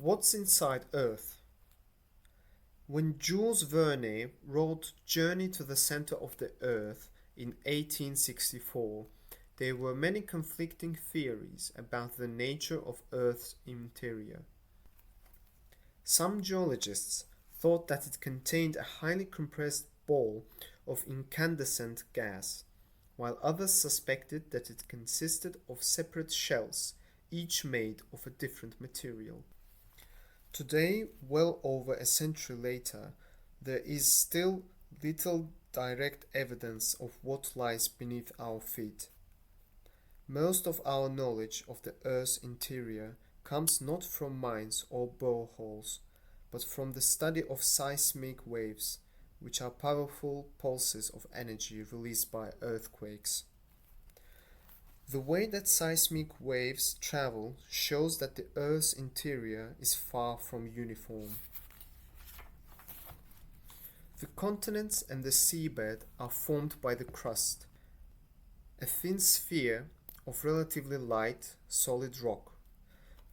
What's inside Earth? When Jules Verne wrote Journey to the Center of the Earth in 1864, there were many conflicting theories about the nature of Earth's interior. Some geologists thought that it contained a highly compressed ball of incandescent gas, while others suspected that it consisted of separate shells, each made of a different material. Today, well over a century later, there is still little direct evidence of what lies beneath our feet. Most of our knowledge of the Earth's interior comes not from mines or boreholes, but from the study of seismic waves, which are powerful pulses of energy released by earthquakes. The way that seismic waves travel shows that the Earth's interior is far from uniform. The continents and the seabed are formed by the crust, a thin sphere of relatively light, solid rock.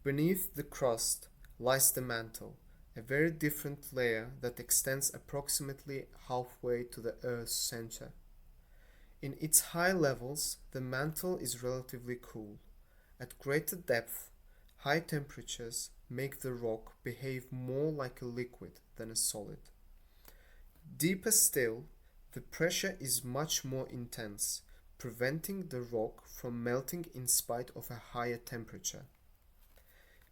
Beneath the crust lies the mantle, a very different layer that extends approximately halfway to the Earth's center. In its high levels, the mantle is relatively cool. At greater depth, high temperatures make the rock behave more like a liquid than a solid. Deeper still, the pressure is much more intense, preventing the rock from melting in spite of a higher temperature.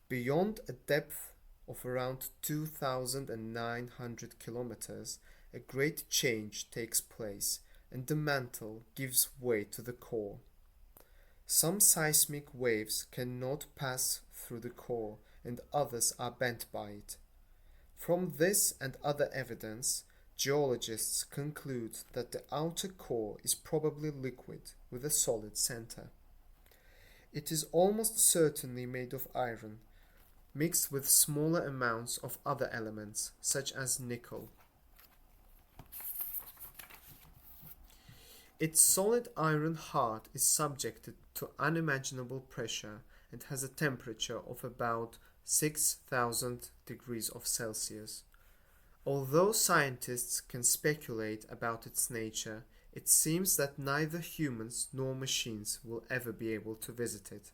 Beyond a depth of around 2,900 kilometers, a great change takes place, and the mantle gives way to the core. Some seismic waves cannot pass through the core, and others are bent by it. From this and other evidence, geologists conclude that the outer core is probably liquid with a solid center. It is almost certainly made of iron, mixed with smaller amounts of other elements, such as nickel. Its solid iron heart is subjected to unimaginable pressure and has a temperature of about 6,000 degrees of Celsius. Although scientists can speculate about its nature, it seems that neither humans nor machines will ever be able to visit it.